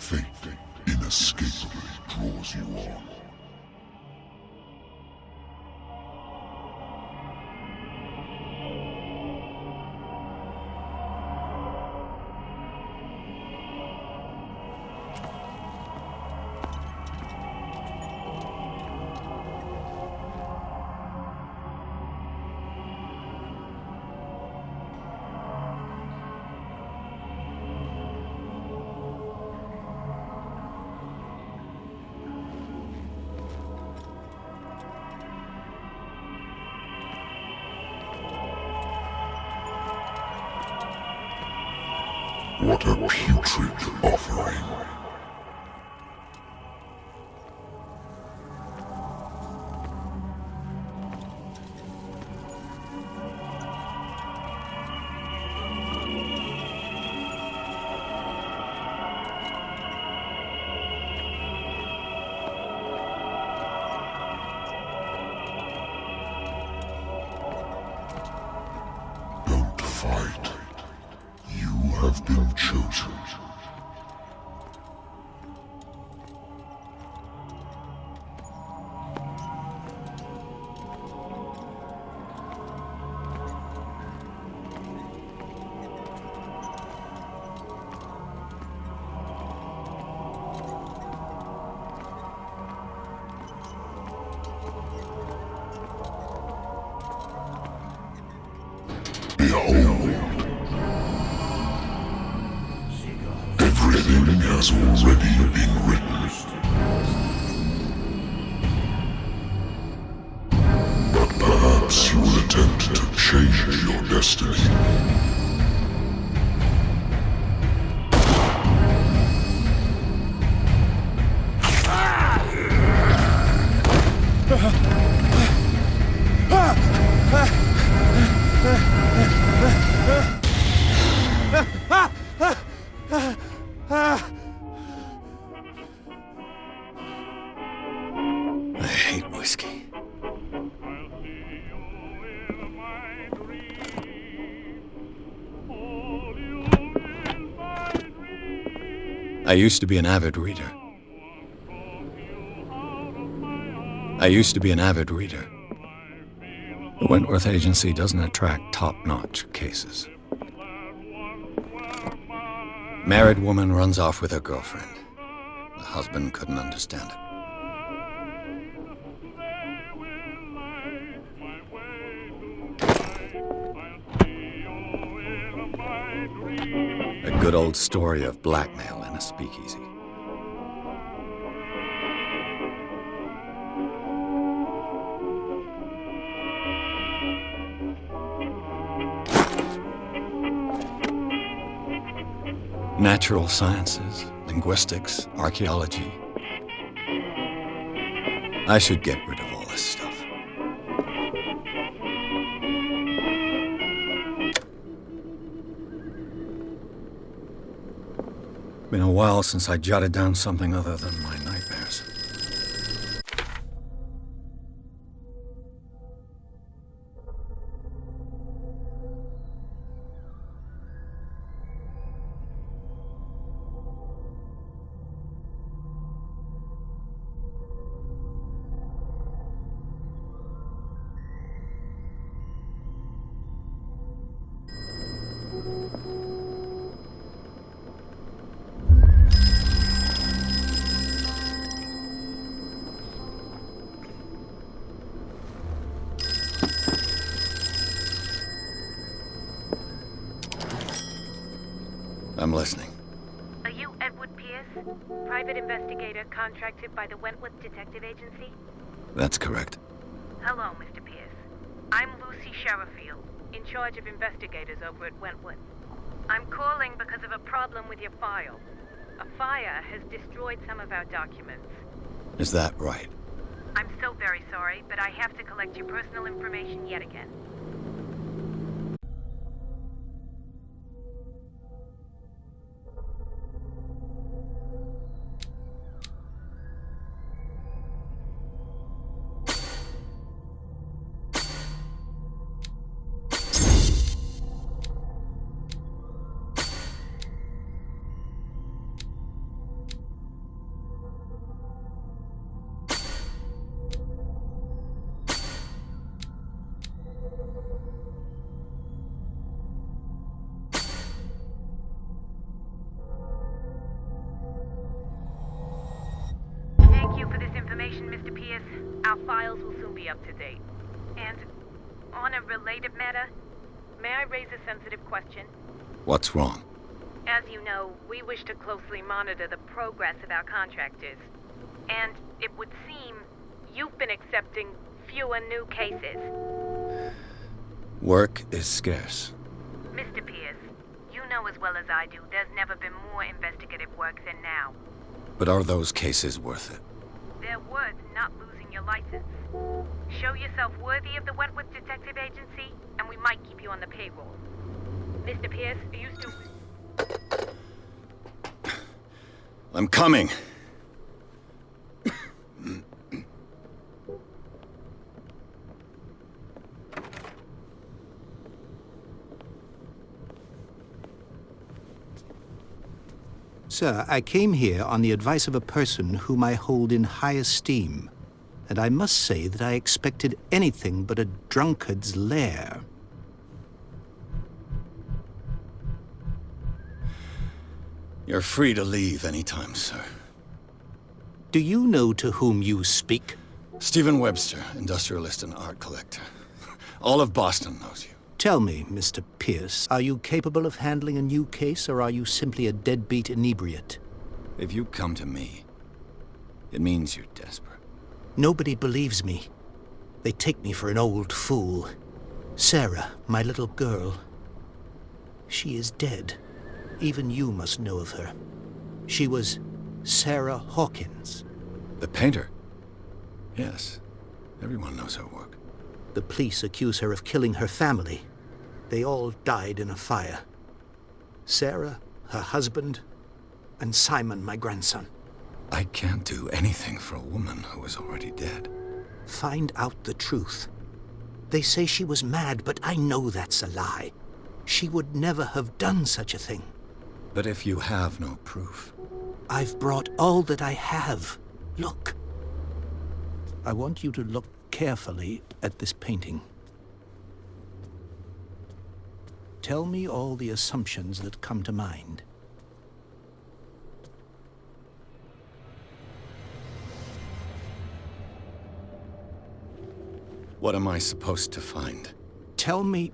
Fate inescapably draws you on. What a putrid offering. Don't fight. You have been chosen. Behold. Everything has already been written. But perhaps you will attempt to change your destiny. I hate whiskey. I used to be an avid reader. The Wentworth Agency doesn't attract top-notch cases. Married woman runs off with her girlfriend. The husband couldn't understand it. A good old story of blackmail in a speakeasy. Natural sciences, linguistics, archaeology. I should get rid of all this stuff. Been a while since I jotted down something other than my nightmares. I'm listening. Are you Edward Pierce, private investigator contracted by the Wentworth Detective Agency? That's correct. Hello, Mr. Pierce. I'm Lucy Sherifield, in charge of investigators over at Wentworth. I'm calling because of a problem with your file. A fire has destroyed some of our documents. Is that right? I'm so very sorry, but I have to collect your personal information yet again. Pierce, our files will soon be up to date. And on a related matter, may I raise a sensitive question? What's wrong? As you know, we wish to closely monitor the progress of our contractors. And it would seem you've been accepting fewer new cases. Work is scarce. Mr. Pierce, you know as well as I do there's never been more investigative work than now. But are those cases worth it? They're worth not losing your license. Show yourself worthy of the Wentworth Detective Agency, and we might keep you on the payroll. Mr. Pierce, are you still... I'm coming. Sir, I came here on the advice of a person whom I hold in high esteem, and I must say that I expected anything but a drunkard's lair. You're free to leave anytime, sir. Do you know to whom you speak? Stephen Webster, industrialist and art collector. All of Boston knows you. Tell me, Mr. Pierce, are you capable of handling a new case, or are you simply a deadbeat inebriate? If you come to me, it means you're desperate. Nobody believes me. They take me for an old fool. Sarah, my little girl, she is dead. Even you must know of her. She was Sarah Hawkins. The painter? Yes. Everyone knows her work. The police accuse her of killing her family. They all died in a fire. Sarah, her husband, and Simon, my grandson. I can't do anything for a woman who is already dead. Find out the truth. They say she was mad, but I know that's a lie. She would never have done such a thing. But if you have no proof... I've brought all that I have. Look. I want you to look carefully at this painting. Tell me all the assumptions that come to mind. What am I supposed to find? Tell me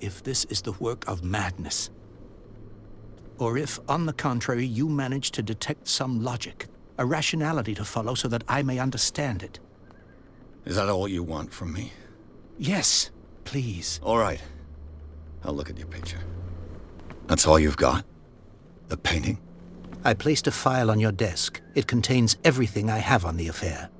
if this is the work of madness. Or if, on the contrary, you manage to detect some logic, a rationality to follow so that I may understand it. Is that all you want from me? Yes, please. All right. I'll look at your picture. That's all you've got? The painting? I placed a file on your desk. It contains everything I have on the affair.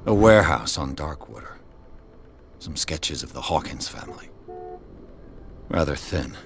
A warehouse on Darkwater. Some sketches of the Hawkins family. Rather thin.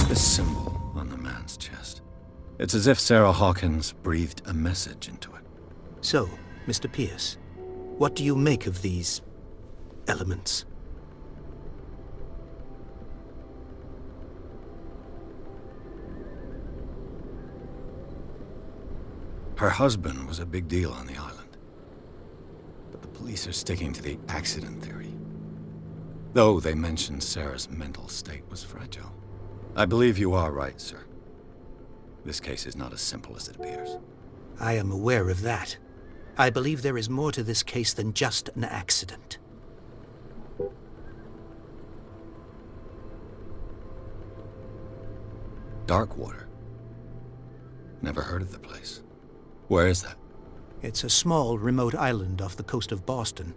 This symbol on the man's chest. It's as if Sarah Hawkins breathed a message into it. So, Mr. Pierce, what do you make of these elements? Her husband was a big deal on the island. But the police are sticking to the accident theory. Though they mentioned Sarah's mental state was fragile. I believe you are right, sir. This case is not as simple as it appears. I am aware of that. I believe there is more to this case than just an accident. Darkwater. Never heard of the place. Where is that? It's a small, remote island off the coast of Boston.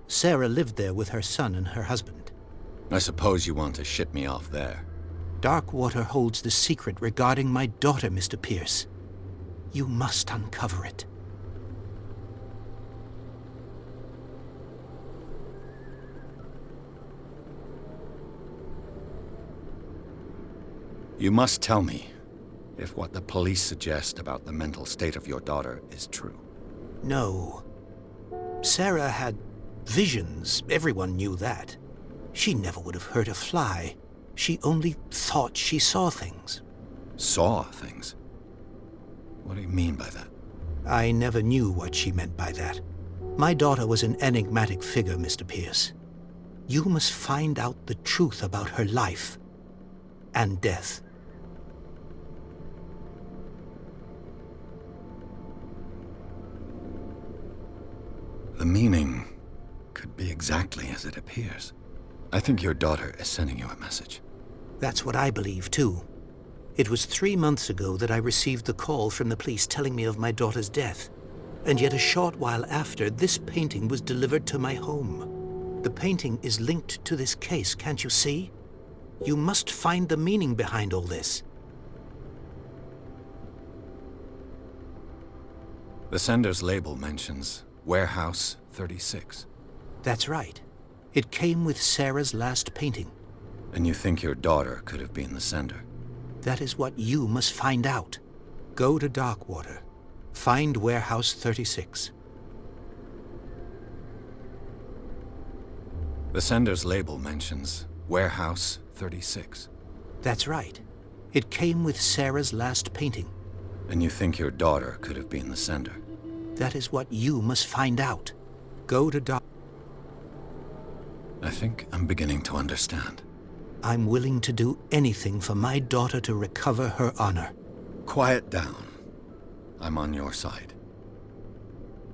Sarah lived there with her son and her husband. I suppose you want to ship me off there. Darkwater holds the secret regarding my daughter, Mr. Pierce. You must uncover it. You must tell me if what the police suggest about the mental state of your daughter is true. No. Sarah had visions. Everyone knew that. She never would have hurt a fly. She only thought she saw things. Saw things? What do you mean by that? I never knew what she meant by that. My daughter was an enigmatic figure, Mr. Pierce. You must find out the truth about her life and death. The meaning could be exactly as it appears. I think your daughter is sending you a message. That's what I believe, too. It was 3 months ago that I received the call from the police telling me of my daughter's death. And yet a short while after, this painting was delivered to my home. The painting is linked to this case, can't you see? You must find the meaning behind all this. The sender's label mentions Warehouse 36. That's right. It came with Sarah's last painting. And you think your daughter could have been the sender? That is what you must find out. Go to Darkwater. Find Warehouse 36. The sender's label mentions Warehouse 36. That's right. It came with Sarah's last painting. And you think your daughter could have been the sender? That is what you must find out. Go to Dark... I think I'm beginning to understand. I'm willing to do anything for my daughter to recover her honor. Quiet down. I'm on your side.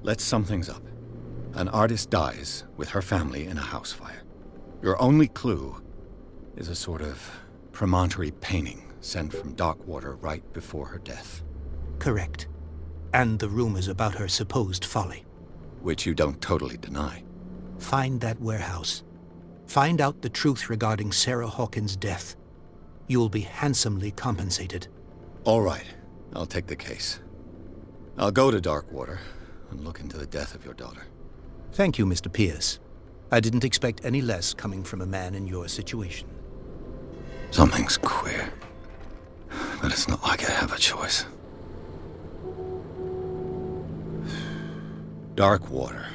Let's sum things up. An artist dies with her family in a house fire. Your only clue is a sort of promontory painting sent from Darkwater right before her death. Correct. And the rumors about her supposed folly. Which you don't totally deny. Find that warehouse. Find out the truth regarding Sarah Hawkins' death. You'll be handsomely compensated. All right. I'll take the case. I'll go to Darkwater and look into the death of your daughter. Thank you, Mr. Pierce. I didn't expect any less coming from a man in your situation. Something's queer. But it's not like I have a choice. Darkwater.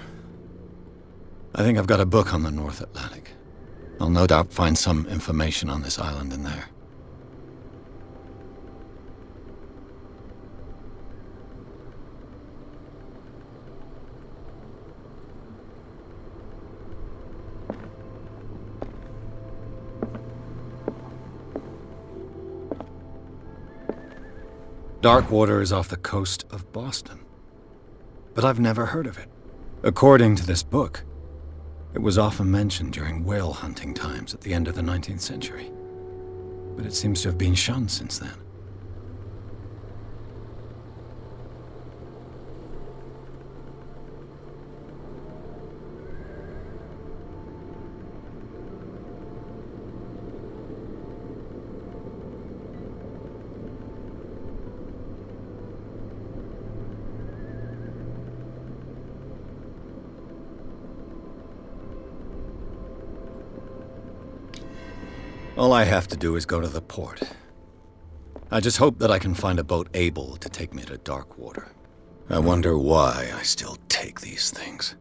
I think I've got a book on the North Atlantic. I'll no doubt find some information on this island in there. Darkwater is off the coast of Boston. But I've never heard of it. According to this book, it was often mentioned during whale hunting times at the end of the 19th century. But it seems to have been shunned since then. All I have to do is go to the port, I just hope that I can find a boat able to take me to Darkwater. I wonder why I still take these things.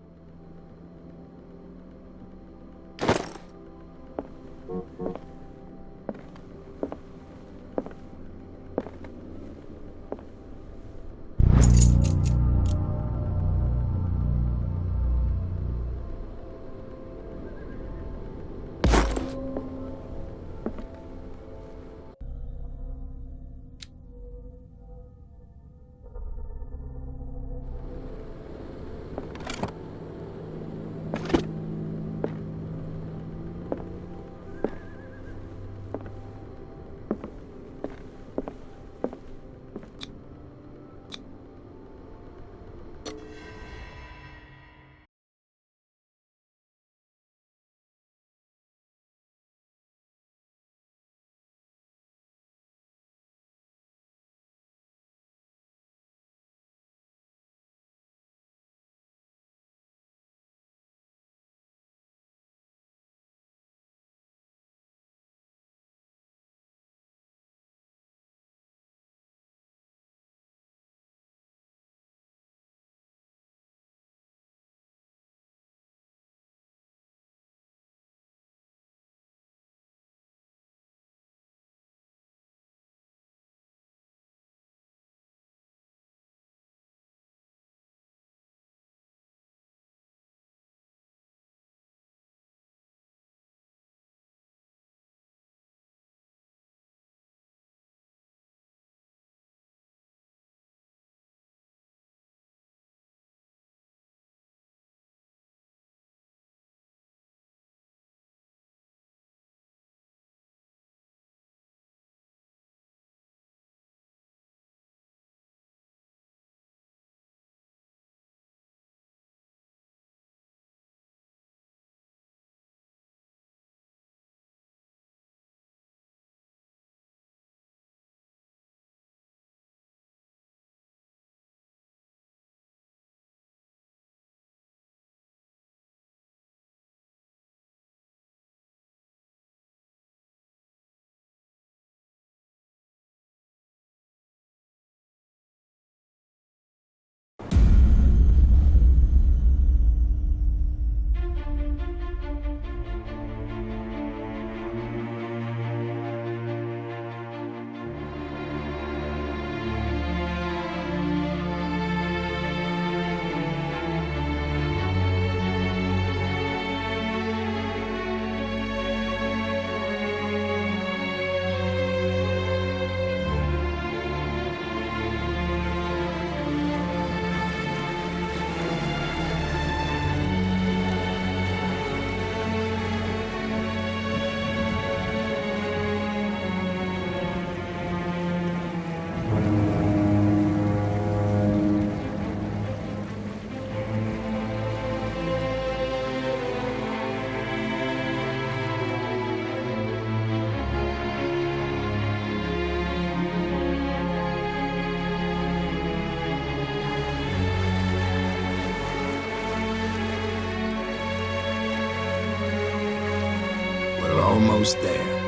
Almost there.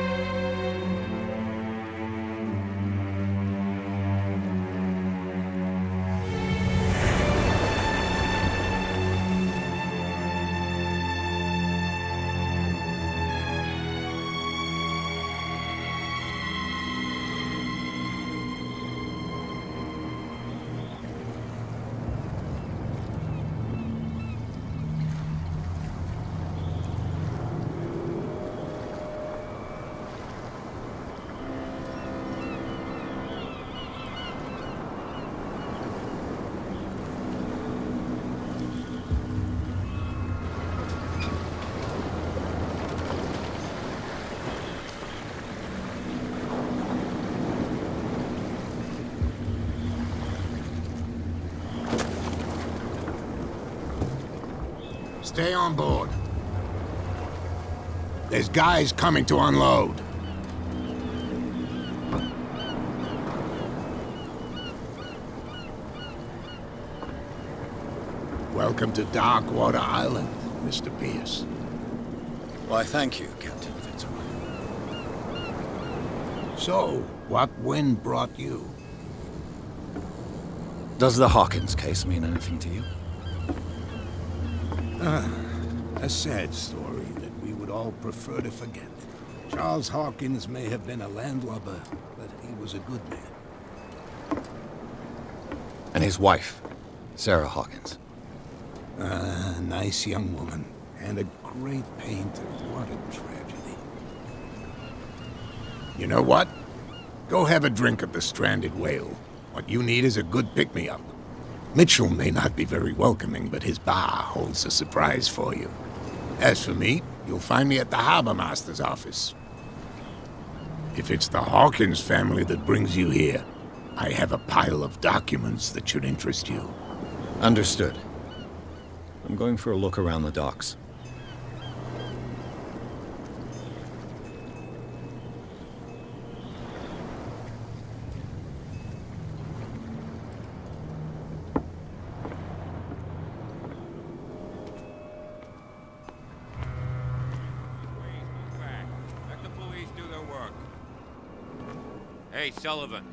Stay on board. There's guys coming to unload. Welcome to Darkwater Island, Mr. Pierce. Why, thank you, Captain Fitzroy. So, what wind brought you? Does the Hawkins case mean anything to you? A sad story that we would all prefer to forget. Charles Hawkins may have been a landlubber, but he was a good man. And his wife, Sarah Hawkins. A nice young woman, and a great painter. What a tragedy. You know what? Go have a drink at the Stranded Whale. What you need is a good pick-me-up. Mitchell may not be very welcoming, but his bar holds a surprise for you. As for me, you'll find me at the Harbor Master's office. If it's the Hawkins family that brings you here, I have a pile of documents that should interest you. Understood. I'm going for a look around the docks. Hey, Sullivan.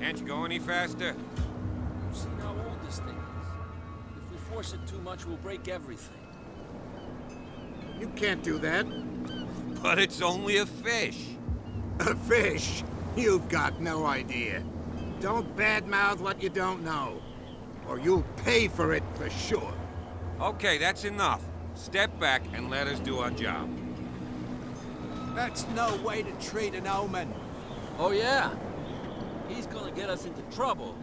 Can't you go any faster? You see how old this thing is? If we force it too much, we'll break everything. You can't do that. But it's only a fish. A fish? You've got no idea. Don't badmouth what you don't know, or you'll pay for it for sure. Okay, that's enough. Step back and let us do our job. That's no way to treat an omen. Oh, yeah? He's gonna get us into trouble.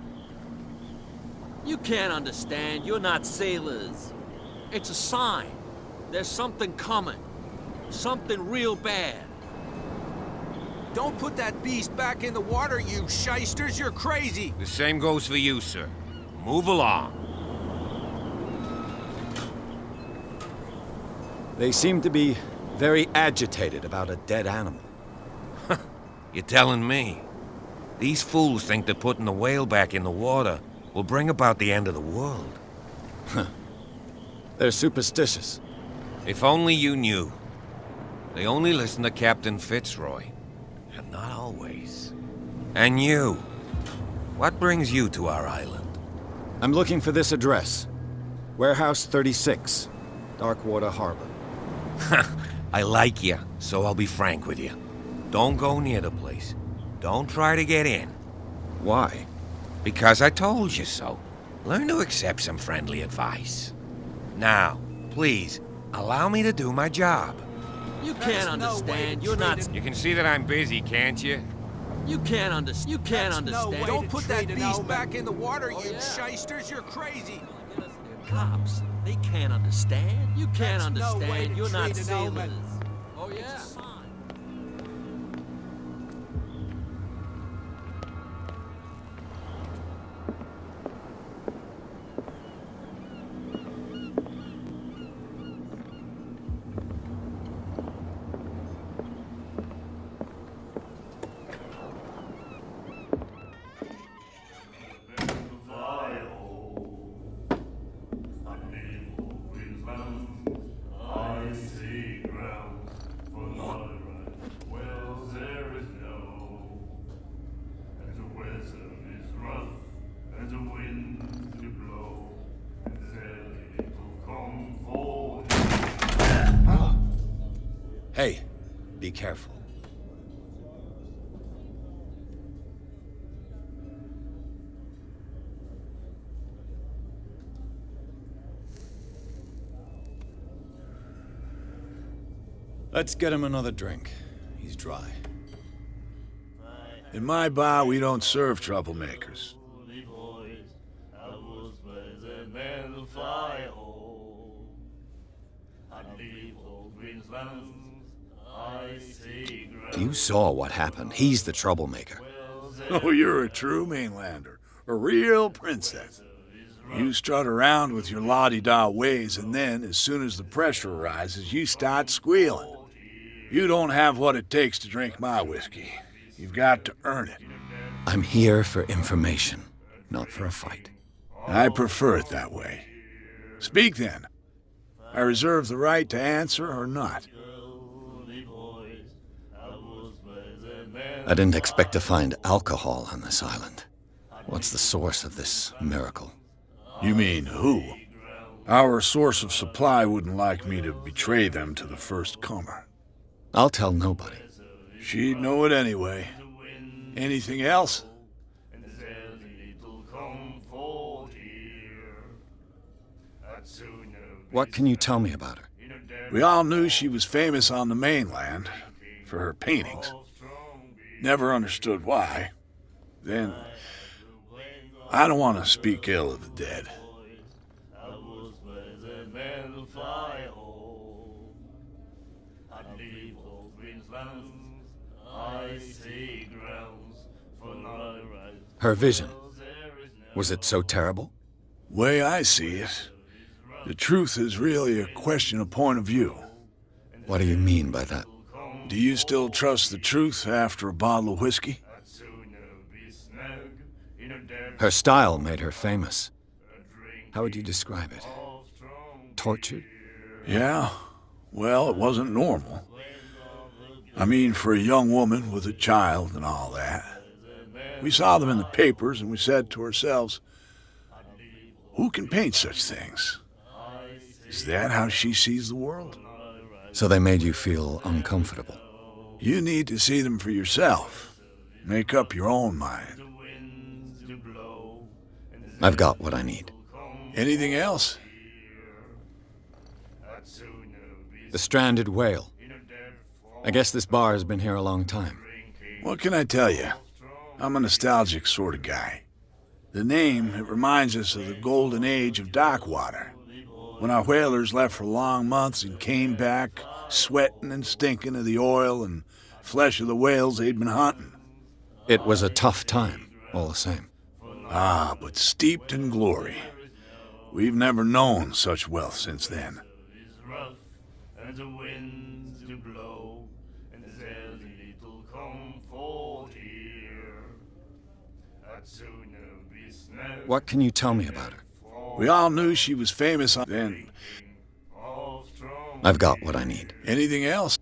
You can't understand. You're not sailors. It's a sign. There's something coming. Something real bad. Don't put that beast back in the water, you shysters! You're crazy! The same goes for you, sir. Move along. They seem to be very agitated about a dead animal. You're telling me? These fools think that putting the whale back in the water will bring about the end of the world. They're superstitious. If only you knew. They only listen to Captain Fitzroy. And not always. And you. What brings you to our island? I'm looking for this address. Warehouse 36, Darkwater Harbor. I like you, so I'll be frank with you. Don't go near the place. Don't try to get in. Why? Because I told you so. Learn to accept some friendly advice. Now, please, allow me to do my job. You can't understand. You're not... You can see that I'm busy, can't you? You can't understand. Don't put that beast back in the water, you yeah. shysters! You're crazy! They're cops. They can't understand. You can't understand. You're not sailors. Oh, yeah? Hey, be careful. Let's get him another drink. He's dry. In my bar, we don't serve troublemakers. You saw what happened. He's the troublemaker. Oh, you're a true mainlander. A real princess. You strut around with your la-di-da ways, and then, as soon as the pressure arises, you start squealing. You don't have what it takes to drink my whiskey. You've got to earn it. I'm here for information, not for a fight. I prefer it that way. Speak then. I reserve the right to answer or not. I didn't expect to find alcohol on this island. What's the source of this miracle? You mean who? Our source of supply wouldn't like me to betray them to the first comer. I'll tell nobody. She'd know it anyway. Anything else? What can you tell me about her? We all knew she was famous on the mainland for her paintings. Never understood why. Then, I don't want to speak ill of the dead. Her vision. Was it so terrible? Way I see it, the truth is really a question of point of view. What do you mean by that? Do you still trust the truth after a bottle of whiskey? Her style made her famous. How would you describe it? Tortured? Yeah, well, it wasn't normal. I mean, for a young woman with a child and all that. We saw them in the papers and we said to ourselves, who can paint such things? Is that how she sees the world? So they made you feel uncomfortable? You need to see them for yourself. Make up your own mind. I've got what I need. Anything else? The stranded whale. I guess this bar has been here a long time. What can I tell you? I'm a nostalgic sort of guy. The name, it reminds us of the golden age of dockwater, when our whalers left for long months and came back sweating and stinking of the oil and flesh of the whales they'd been hunting. It was a tough time, all the same. Ah, but steeped in glory. We've never known such wealth since then. What can you tell me about her? We all knew she was famous then. I've got what I need. Anything else?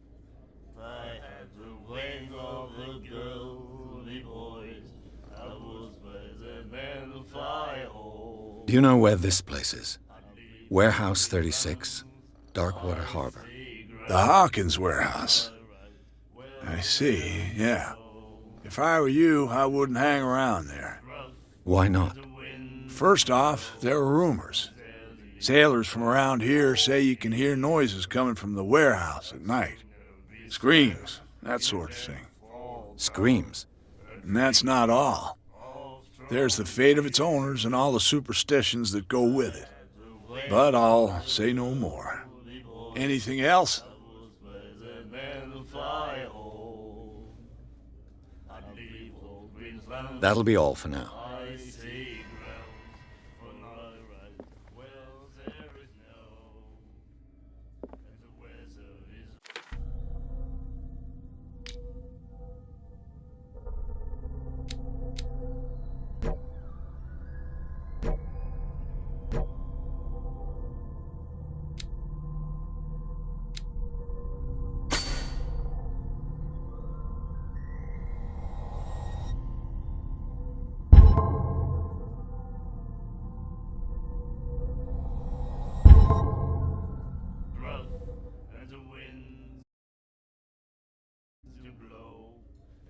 Do you know where this place is? Warehouse 36, Darkwater Harbor. The Hawkins warehouse. I see, yeah. If I were you, I wouldn't hang around there. Why not? First off, there are rumors. Sailors from around here say you can hear noises coming from the warehouse at night. Screams, that sort of thing. Screams? And that's not all. There's the fate of its owners and all the superstitions that go with it. But I'll say no more. Anything else? That'll be all for now. To blow.